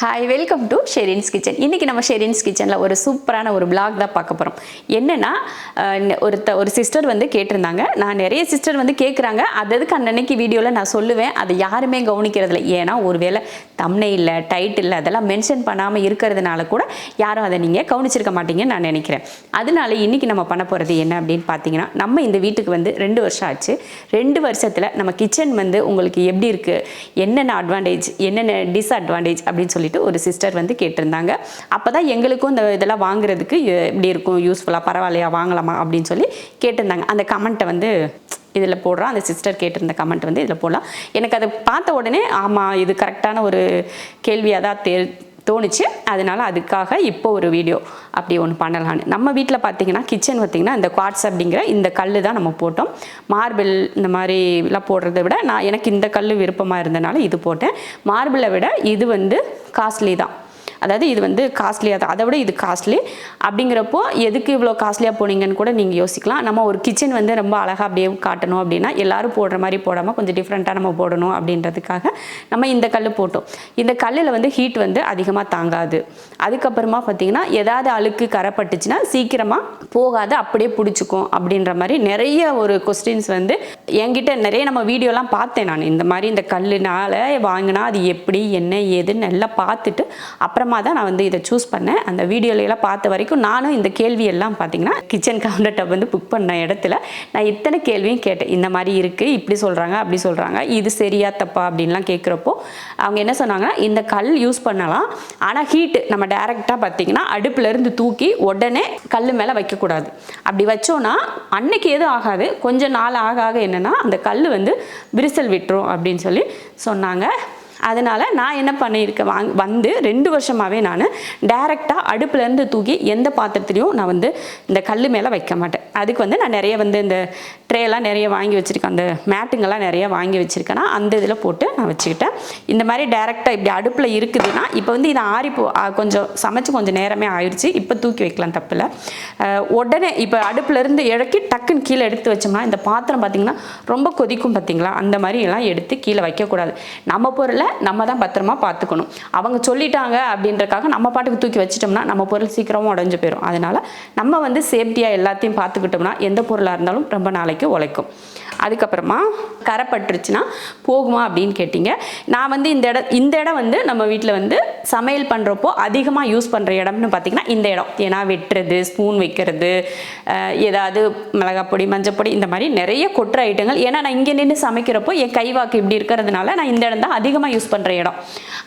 Hi, welcome to Sherin's kitchen. இன்றைக்கி நம்ம ஷெரின்ஸ் கிச்சனில் ஒரு சூப்பரான ஒரு vlog தான் பார்க்க போகிறோம். என்னென்னா ஒரு சிஸ்டர் வந்து கேட்டிருந்தாங்க. நான் நிறைய சிஸ்டர் வந்து கேட்குறாங்க. அதுக்கு அன்னைக்கு வீடியோவில் நான் சொல்லுவேன், அதை யாருமே கவனிக்கிறதில்ல. ஏன்னா ஒருவேளை தம்ப்நெயில்ல டைட்டில் அதெல்லாம் மென்ஷன் பண்ணாமல் இருக்கிறதுனால கூட யாரும் அதை நீங்கள் கவனிச்சிருக்க மாட்டீங்கன்னு நான் நினைக்கிறேன். அதனால இன்றைக்கி நம்ம பண்ண போகிறது என்ன அப்படின்னு பார்த்தீங்கன்னா, நம்ம இந்த வீட்டுக்கு வந்து 2 வருஷம் ஆச்சு. 2 வருஷத்தில் நம்ம கிச்சன் வந்து உங்களுக்கு எப்படி இருக்குது, என்னென்ன அட்வான்டேஜ் என்னென்ன டிஸ்அட்வான்டேஜ் அப்படின்னு சொல்லிட்டு ஒரு சிஸ்டர் வந்து கேட்டிருந்தாங்க. அப்போ தான் எங்களுக்கும் இந்த இதெல்லாம் வாங்குறதுக்கு எப்படி இருக்கும், யூஸ்ஃபுல்லாக பரவாயில்லையா, வாங்கலாமா அப்படின்னு சொல்லி கேட்டிருந்தாங்க. அந்த கமெண்ட்டை வந்து இதில் போடுறோம். அந்த சிஸ்டர் கேட்டிருந்த கமெண்ட் வந்து இதில் போடலாம். எனக்கு அதை பார்த்த உடனே ஆமாம், இது கரெக்டான ஒரு கேள்வியாக தான் தோணுச்சு. அதனால் அதுக்காக இப்போ ஒரு வீடியோ அப்படி ஒன்று பண்ணலான்னு. நம்ம வீட்டில் பார்த்தீங்கன்னா கிச்சன் பார்த்திங்கன்னா இந்த குவார்ட்ஸ் அப்படிங்கிற இந்த கல் தான் நம்ம போட்டோம். மார்பிள் இந்த மாதிரிலாம் போடுறத விட எனக்கு இந்த கல் விருப்பமாக இருந்தனால இது போட்டேன். மார்பிளை விட இது வந்து காஸ்ட்லி தான். அதாவது இது வந்து காஸ்ட்லியாக தான், அதை விட இது காஸ்ட்லி. அப்படிங்கிறப்போ எதுக்கு இவ்வளோ காஸ்ட்லியாக போனீங்கன்னு கூட நீங்கள் யோசிக்கலாம். நம்ம ஒரு கிச்சன் வந்து ரொம்ப அழகாக அப்படியே காட்டணும் அப்படின்னா எல்லாரும் போடுற மாதிரி போடாமல் கொஞ்சம் டிஃப்ரெண்ட்டாக நம்ம போடணும் அப்படின்றதுக்காக நம்ம இந்த கல் போட்டோம். இந்த கல்லில் வந்து ஹீட் வந்து அதிகமாக தாங்காது. அதுக்கப்புறமா பார்த்திங்கன்னா ஏதாவது அழுக்கு கரைப்பட்டுச்சுன்னா சீக்கிரமாக போகாது, அப்படியே பிடிச்சிக்கும் அப்படின்ற மாதிரி நிறைய ஒரு கொஸ்டின்ஸ் வந்து என்கிட்ட நிறைய நம்ம வீடியோலாம் பார்த்தேன். நான் இந்த மாதிரி இந்த கல்லுனால் வாங்கினா அது எப்படி என்ன ஏதுன்னு நல்லா பார்த்துட்டு அப்புறமா தான் நான் வந்து இதை சூஸ் பண்ணேன். அந்த வீடியோலையெல்லாம் பார்த்த வரைக்கும் நானும் இந்த கேள்வியெல்லாம் பார்த்தீங்கன்னா கிச்சன் கவுண்டர் டாப் வந்து புக் பண்ண இடத்துல நான் இத்தனை கேள்வியும் கேட்டேன். இந்த மாதிரி இருக்குது, இப்படி சொல்கிறாங்க அப்படி சொல்கிறாங்க, இது சரியா தப்பா அப்படின்லாம் கேட்குறப்போ அவங்க என்ன சொன்னாங்கன்னா, இந்த கல் யூஸ் பண்ணலாம், ஆனால் ஹீட்டு நம்ம டைரெக்டாக பார்த்தீங்கன்னா அடுப்புலேருந்து தூக்கி உடனே கல் மேலே வைக்கக்கூடாது. அப்படி வச்சோன்னா அன்னைக்கு எதுவும் ஆகாது, கொஞ்சம் நாள் ஆக ஆக என்னென்னா அந்த கல் வந்து விரிசல் விட்டுரும் அப்படின்னு சொல்லி சொன்னாங்க. அதனால் நான் என்ன பண்ணியிருக்கேன், வந்து 2 வருஷமாகவே நான் டைரெக்டாக அடுப்புலேருந்து தூக்கி எந்த பாத்திரத்துலையும் நான் வந்து இந்த கல் மேலே வைக்க மாட்டேன். அதுக்கு வந்து நான் நிறைய வந்து இந்த ட்ரேலாம் நிறைய வாங்கி வச்சுருக்கேன், அந்த மேட்டுங்கெல்லாம் நிறைய வாங்கி வச்சுருக்கேன்னா அந்த இதில் போட்டு நான் வச்சுக்கிட்டேன். இந்த மாதிரி டைரெக்டாக இப்படி அடுப்பில் இருக்குதுன்னா இப்போ வந்து இதை கொஞ்சம் சமைச்சு கொஞ்சம் நேரமே ஆயிடுச்சு, இப்போ தூக்கி வைக்கலாம் தப்பில்லை. உடனே இப்போ அடுப்புலேருந்து இறக்கி டக்குன்னு கீழே எடுத்து வச்சோம்னா இந்த பாத்திரம் பார்த்திங்கன்னா ரொம்ப கொதிக்கும் பார்த்திங்களா, அந்த மாதிரி எல்லாம் எடுத்து கீழே வைக்கக்கூடாது. நம்ம பொருளை நம்ம தான் பத்திரமா பார்த்துக்கணும். அவங்க சொல்லிட்டாங்க அப்படின்றக்காக நம்ம பாட்டுக்கு தூக்கி வச்சிட்டோம்னா நம்ம பொருள் சீக்கிரமாக உடஞ்சி போயிடும். அதனால் நம்ம வந்து சேஃப்டியாக எல்லாத்தையும் பார்த்துக்கிட்டோம்னா எந்த பொருளாக இருந்தாலும் ரொம்ப நாளைக்கு உழைக்கும். அதுக்கப்புறமா கரைப்பட்டுருச்சுன்னா போகுமா அப்படின்னு கேட்டிங்க. நான் வந்து இந்த இடம் வந்து நம்ம வீட்டில் வந்து சமையல் பண்ணுறப்போ அதிகமாக யூஸ் பண்ணுற இடம்னு பார்த்திங்கன்னா இந்த இடம். ஏன்னா வெட்டுறது, ஸ்பூன் வைக்கிறது, ஏதாவது மிளகாப்பொடி மஞ்சப்பொடி இந்த மாதிரி நிறைய கொட்டுற ஐட்டங்கள். ஏன்னா நான் இங்கே நின்று சமைக்கிறப்போ என் கைவாக்கு இப்படி இருக்கிறதுனால நான் இந்த இடம் தான் அதிகமாக யூஸ் பண்ணுற இடம்.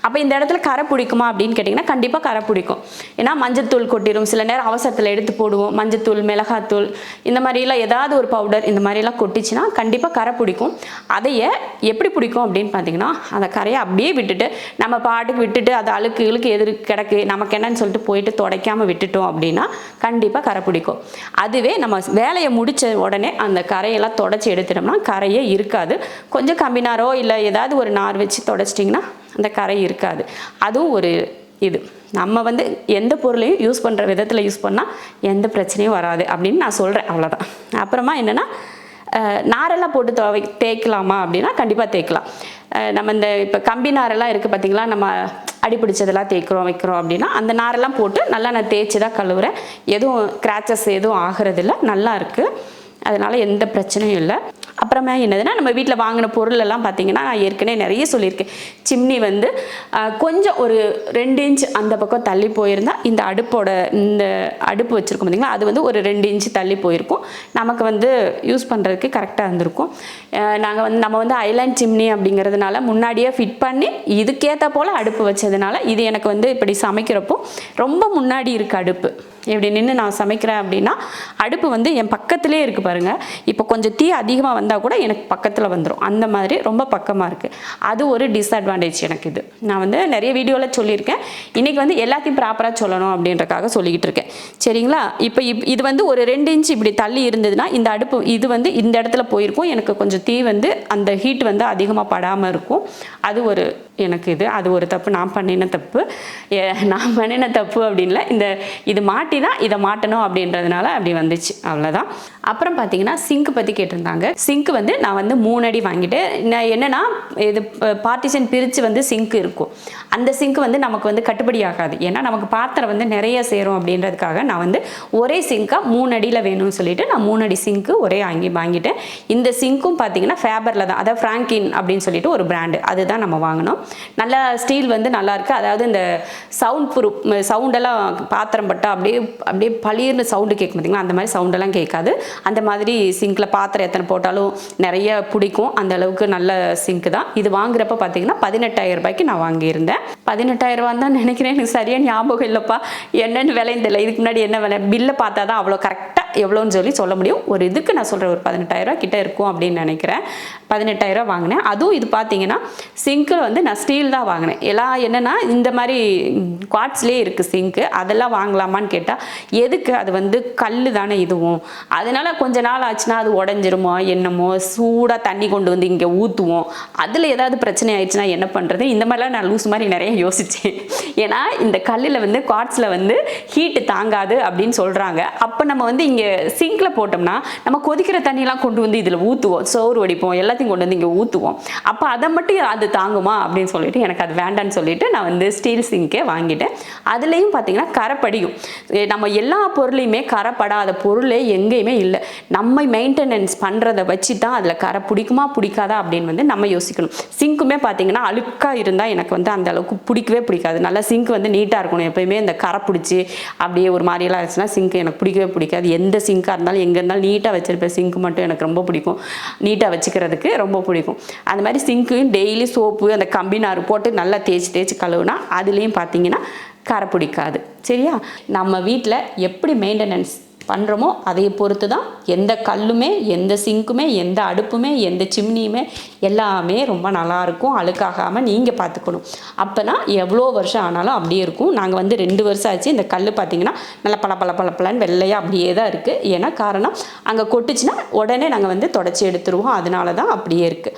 அப்போ இந்த இடத்துல கரை பிடிக்குமா அப்படின்னு கேட்டிங்கன்னா கண்டிப்பாக கரை பிடிக்கும். ஏன்னா மஞ்சத்தூள் கொட்டிடும், சில நேரம் அவசரத்தில் எடுத்து போடுவோம். மஞ்சத்தூள், மிளகாத்தூள் இந்த மாதிரிலாம் ஏதாவது ஒரு பவுடர் இந்த மாதிரிலாம் கொட்டிச்சுன்னா கண்டிப்பாக கரை பிடிக்கும். அதையே எப்படி பிடிக்கும் அப்படின்னு பார்த்தீங்கன்னா, அந்த கரையை அப்படியே விட்டுட்டு நம்ம பாட்டுக்கு விட்டுட்டு அது அழுக்கு எதிர் கிடக்கு நமக்கு என்னன்னு சொல்லிட்டு போயிட்டு துடைக்காமல் விட்டுட்டோம் அப்படின்னா கண்டிப்பாக கரை பிடிக்கும். அதுவே நம்ம வேலையை முடித்த உடனே அந்த கரையெல்லாம் தொடச்சி எடுத்துட்டோம்னா கரையே இருக்காது. கொஞ்சம் கம்பினாரோ இல்லை ஏதாவது ஒரு நார் வச்சு தொடச்சிட்டிங்கன்னா அந்த கரை இருக்காது. அதுவும் ஒரு இது. நம்ம வந்து எந்த பொருளையும் யூஸ் பண்ணுற விதத்தில் யூஸ் பண்ணால் எந்த பிரச்சனையும் வராது அப்படின்னு நான் சொல்கிறேன். அவ்வளோதான். அப்புறமா என்னென்னா, நாரெல்லாம் போட்டு தேய்க்கலாமா அப்படின்னா கண்டிப்பாக தேய்க்கலாம். நம்ம இந்த இப்போ கம்பி நாரெல்லாம் இருக்குது பார்த்திங்களா, நம்ம அடிப்பிடிச்சதெல்லாம் வைக்கிறோம் அப்படின்னா அந்த நாரெல்லாம் போட்டு நல்லா நான் தேய்ச்சி தான் கழுவுறேன். எதுவும் கிராச்சஸ் எதுவும் ஆகிறதில்ல, நல்லா இருக்குது. அதனால் எந்த பிரச்சனையும் இல்லை. அப்புறமா என்னதுன்னா, நம்ம வீட்டில் வாங்கின பொருள் எல்லாம் பார்த்திங்கன்னா நான் ஏற்கனவே நிறைய சொல்லியிருக்கேன். சிம்னி வந்து கொஞ்சம் ஒரு 2 இன்ச் அந்த பக்கம் தள்ளி போயிருந்தால் இந்த அடுப்பு வச்சுருக்கோம் பார்த்திங்களா, அது வந்து ஒரு 2 இன்ச்சு தள்ளி போயிருக்கும். நமக்கு வந்து யூஸ் பண்ணுறதுக்கு கரெக்டாக இருந்திருக்கும். நம்ம வந்து ஐலாண்ட் சிம்னி அப்படிங்கிறதுனால முன்னாடியே ஃபிட் பண்ணி இதுக்கேற்ற போல் அடுப்பு வச்சதுனால இது எனக்கு வந்து இப்படி சமைக்கிறப்போ ரொம்ப முன்னாடி இருக்குது அடுப்பு. இப்படி நின்று நான் சமைக்கிறேன் அப்படின்னா அடுப்பு வந்து என் பக்கத்துலேயே இருக்குது பாருங்கள். இப்போ கொஞ்சம் தீ அதிகமாக வந்தால் கூட எனக்கு பக்கத்தில் வந்துடும். அந்த மாதிரி ரொம்ப பக்கமாக இருக்குது. அது ஒரு டிஸ்அட்வான்டேஜ் எனக்கு. இது நான் வந்து நிறைய வீடியோவில் சொல்லியிருக்கேன். இன்றைக்கி வந்து எல்லாத்தையும் ப்ராப்பராக சொல்லணும் அப்படின்றக்காக சொல்லிக்கிட்டு இருக்கேன். சரிங்களா? இப்போ இது வந்து ஒரு 2 இன்ச் இப்படி தள்ளி இருந்ததுன்னா இந்த அடுப்பு இது வந்து இந்த இடத்துல போயிருக்கும். எனக்கு கொஞ்சம் தீ வந்து அந்த ஹீட் வந்து அதிகமாக படாமல் இருக்கும். அது ஒரு எனக்கு அது ஒரு தப்பு, நான் பண்ணின தப்பு. நான் பண்ணின தப்பு அப்படின்ல, இது மாட்டி தான் இதை மாட்டணும் அப்படின்றதுனால அப்படி வந்துச்சு, அவ்வளோதான். அப்புறம் பார்த்தீங்கன்னா சிங்க் பற்றி கேட்டிருந்தாங்க. சிங்க் வந்து நான் வந்து 3 அடி வாங்கிட்டேன். நான் என்னென்னா இது பார்ட்டிஷன் பிரித்து சிங்க் இருக்கும். அந்த சிங்க் நமக்கு கட்டுப்படி ஆகாது. ஏன்னா நமக்கு பாத்திரம் நிறைய சேரும் அப்படின்றதுக்காக நான் ஒரே சிங்காக 3 அடியில் வேணும்னு சொல்லிட்டு நான் 3 அடி சிங்க்கு ஒரே வாங்கிட்டேன். இந்த சிங்க்கும் பார்த்தீங்கன்னா ஃபேபரில் தான், அதாவது ஃப்ராங்கின் அப்படின்னு சொல்லிட்டு ஒரு பிராண்டு, அதுதான் நம்ம வாங்கினோம். நல்லா ஸ்டீல் நல்லா இருக்குது. அதாவது இந்த சவுண்ட் ப்ரூஃப், சவுண்டெல்லாம் பாத்திரம் பட்டா அப்படியே பளிர்னு சவுண்டு கேட்கும் பார்த்தீங்களா, அந்த மாதிரி சவுண்டெல்லாம் கேட்காது. அந்த மாதிரி சிங்கில் பாத்திரம் எத்தனை போட்டாலும் நிறைய பிடிக்கும், அந்த அளவுக்கு நல்ல சிங்க் தான். இது வாங்குறப்ப பார்த்தீங்கன்னா 18,000 ரூபாய்க்கு நான் வாங்கியிருந்தேன். 18,000 ரூபான்னு தான் நினைக்கிறேன், எனக்கு சரியாக ஞாபகம் இல்லைப்பா, என்னென்னு விலைன்னு தெரியல. இதுக்கு முன்னாடி என்ன விலை பில்லை பார்த்தா தான் அவ்வளோ கரெக்டாக எவ்வளோன்னு சொல்ல முடியும். ஒரு இதுக்கு நான் சொல்கிறேன் ஒரு 18,000 ரூபா கிட்ட இருக்கும் அப்படின்னு நினைக்கிறேன். 18,000 ரூபா வாங்கினேன். அதுவும் இது பார்த்தீங்கன்னா சிங்கில் நான் ஸ்டீல் தான் வாங்கினேன். எல்லாம் என்னென்னா இந்த மாதிரி குவார்ட்ஸ்லேயே இருக்குது சிங்க்கு, அதெல்லாம் வாங்கலாமான்னு கேட்டால் எதுக்கு, அது கல் தானே இதுவும், அதனால் கொஞ்ச நாள் ஆச்சுன்னா அது உடஞ்சிருமோ என்னமோ, சூடாக தண்ணி கொண்டு இங்கே ஊற்றுவோம், அதில் ஏதாவது பிரச்சனை ஆயிடுச்சுன்னா என்ன பண்ணுறது, இந்த மாதிரிலாம் நான் லூஸ் மாதிரி நிறைய யோசித்தேன். ஏன்னா இந்த கல்லில் குவார்ட்ஸில் ஹீட்டு தாங்காது அப்படின்னு சொல்கிறாங்க. அப்போ நம்ம இங்கே சிங்கில் போட்டோம்னா நம்ம கொதிக்கிற தண்ணியெலாம் கொண்டு இதில் ஊற்றுவோம், சோறு வடிப்போம், எல்லாத்தையும் கொண்டு இங்கே ஊற்றுவோம். அப்போ அதை மட்டும் அது தாங்குமா அப்படின்னு சொல்லிட்டு எனக்கு அது வேண்டான்னு சொல்லிட்டு நான் ஸ்டீல் சிங்கே வாங்கிட்டேன். அதுலேயும் பார்த்தீங்கன்னா கரைப்படியும். நம்ம எல்லா பொருளையுமே கரைப்படாத பொருளே எங்கேயுமே இல்லை. நம்ம மெயின்டெனன்ஸ் பண்ணுறதை வச்சு தான் அதில் கரை பிடிக்குமா பிடிக்காதா அப்படின்னு நம்ம யோசிக்கணும். சிங்க்குமே பார்த்தீங்கன்னா அழுக்காக இருந்தால் எனக்கு அந்த அளவுக்கு பிடிக்கவே பிடிக்காது. நல்லா சிங்க் நீட்டாக இருக்கணும். எப்பயுமே இந்த கரை பிடிச்சி அப்படியே ஒரு மாதிரியெல்லாம் இருந்துச்சுன்னா சிங்க் எனக்கு பிடிக்கவே பிடிக்காது. எந்த சிங்காக இருந்தாலும் எங்கே இருந்தாலும் நீட்டாக வச்சிருப்பேன். சிங்க் மட்டும் எனக்கு ரொம்ப பிடிக்கும், நீட்டாக வச்சுக்கிறதுக்கு ரொம்ப பிடிக்கும். அந்த மாதிரி சிங்க்கு டெய்லி சோப்பு அந்த கம்பி நார் போட்டு நல்லா தேய்ச்சி கழுவுனா அதுலேயும் பார்த்தீங்கன்னா கரை பிடிக்காது. சரியா? நம்ம வீட்டில் எப்படி மெயின்டெனன்ஸ் பண்ணுறோமோ அதை பொறுத்து தான் எந்த கல்லுமே, எந்த சிங்க்குமே, எந்த அடுப்புமே, எந்த சிம்னியுமே எல்லாமே ரொம்ப நல்லாயிருக்கும். அழுக்காகாமல் நீங்கள் பார்த்துக்கணும். அப்போனா எவ்வளோ வருஷம் ஆனாலும் அப்படியே இருக்கும். நாங்கள் 2 வருஷம் ஆச்சு. இந்த கல் பார்த்திங்கன்னா நல்லா பளபளன்னு வெள்ளையாக அப்படியே தான் இருக்குது. ஏன்னா காரணம் அங்கே கொட்டுச்சுன்னா உடனே நாங்கள் தொடச்சி எடுத்துருவோம், அதனால தான் அப்படியே இருக்குது.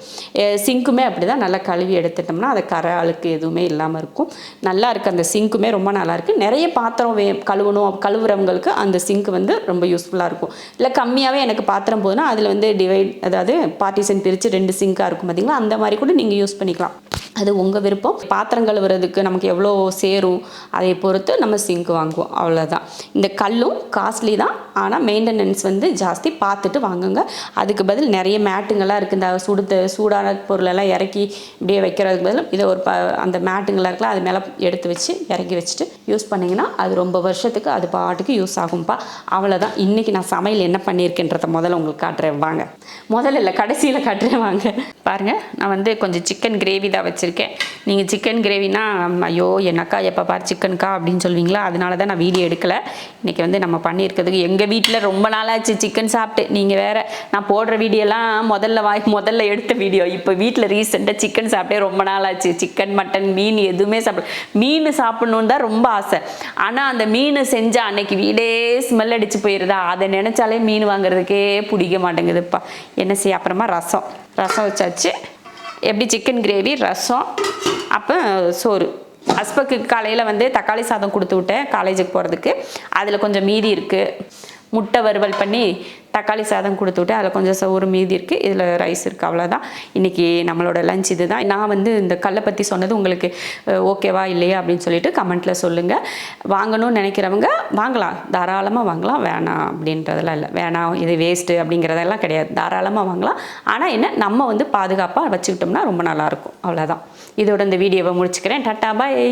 சிங்க்குமே அப்படி தான், நல்லா கழுவி எடுத்துட்டோம்னா அதை கரை அழுக்கு எதுவுமே இல்லாமல் இருக்கும். நல்லா இருக்குது. அந்த சிங்க்குமே ரொம்ப நல்லாயிருக்கு. நிறைய பாத்திரம் கழுவுறவங்களுக்கு அந்த சிங்க் ரொம்ப யூஸ்ஃபுல்லாக இருக்கும். இல்லை கம்மியாகவே எனக்கு பாத்திரம் போதுன்னா அதில் டிவைட், அதாவது பார்ட்டிஷன் பிரித்து 2 சிங்காக இருக்கும் பார்த்தீங்களா, அந்த மாதிரி கூட நீங்கள் யூஸ் பண்ணிக்கலாம். அது உங்கள் விருப்பம். பாத்திரம் கழுவுறதுக்கு நமக்கு எவ்வளோ சேரும் அதை பொறுத்து நம்ம சிங்க் வாங்குவோம், அவ்வளோதான். இந்த கல்லும் காஸ்ட்லி தான், ஆனால் மெயின்டெனன்ஸ் ஜாஸ்தி பார்த்துட்டு வாங்குங்க. அதுக்கு பதில் நிறைய மேட்டுங்கள்லாம் இருக்குது. இந்த சூடான பொருளெல்லாம் இறக்கி இப்படியே வைக்கிறதுக்கு பதில் இதை அந்த மேட்டுங்களாக இருக்கலாம், அது மேலே எடுத்து வச்சு இறக்கி வச்சுட்டு யூஸ் பண்ணிங்கன்னா அது ரொம்ப வருஷத்துக்கு அது பாட்டுக்கு யூஸ் ஆகும்ப்பா. அவ்வளோதான். இன்றைக்கி நான் சமையல் என்ன பண்ணியிருக்கேன்றதை முதல்ல உங்களுக்கு காட்டுறேன் வாங்க. முதல்ல இல்லை, கடைசியில் காட்டுறேன் வாங்க. பாருங்கள், நான் கொஞ்சம் சிக்கன் கிரேவி தான் வச்சுருக்கேன். நீங்கள் சிக்கன் கிரேவினா ஐயோ என்னக்கா எப்போ பாரு சிக்கனுக்கா அப்படின்னு சொல்வீங்களா, அதனால தான் நான் வீடியோ எடுக்கலை. இன்றைக்கி நம்ம பண்ணியிருக்கிறதுக்கு எங்கள் வீட்டில் ரொம்ப நாளாச்சு சிக்கன் சாப்பிட்டு. நீங்கள் வேறு, நான் போடுற வீடியோலாம் முதல்ல எடுத்த வீடியோ. இப்போ வீட்டில் ரீசெண்டாக சிக்கன் சாப்பிட்டே ரொம்ப நாளாச்சு. சிக்கன், மட்டன், மீன் எதுவுமே மீன் சாப்பிட்ணுன்னு தான் ரொம்ப ஆசை. ஆனால் அந்த மீன் செஞ்சால் அன்னைக்கு வீடே ஸ்மெல் அடித்து போயிடுதா, அதை நினச்சாலே மீன் வாங்குறதுக்கே பிடிக்க மாட்டேங்குதுப்பா. என்ன செய்ய? அப்புறமா ரசம் வச்சாச்சு. எப்படி சிக்கன் கிரேவி, ரசம், அப்போ சோறு. ஹஸ்பக்கு காலையில் தக்காளி சாதம் கொடுத்து விட்டேன் காலேஜுக்கு போகிறதுக்கு. அதில் கொஞ்சம் மீதி இருக்குது. முட்டை வறுவல் பண்ணி தக்காளி சாதம் கொடுத்து விட்டு அதில் கொஞ்சம் சோறு மீதி இருக்குது. இதில் ரைஸ் இருக்குது, அவ்வளோதான். இன்றைக்கி நம்மளோட லஞ்ச் இது தான். நான் இந்த கல்லை பற்றி சொன்னது உங்களுக்கு ஓகேவா இல்லையா அப்படின்னு சொல்லிட்டு கமெண்ட்டில் சொல்லுங்கள். வாங்கணும்னு நினைக்கிறவங்க வாங்கலாம், தாராளமாக வாங்கலாம். வேணாம் அப்படின்றதெல்லாம் இல்லை, வேணாம் இது வேஸ்ட்டு அப்படிங்கிறதெல்லாம் கிடையாது, தாராளமாக வாங்கலாம். ஆனால் என்ன, நம்ம பாதுகாப்பாக வச்சுக்கிட்டோம்னா ரொம்ப நல்லாயிருக்கும், அவ்வளோதான். இதோட இந்த வீடியோவை முடிச்சுக்கிறேன். டாட்டா, பாய்.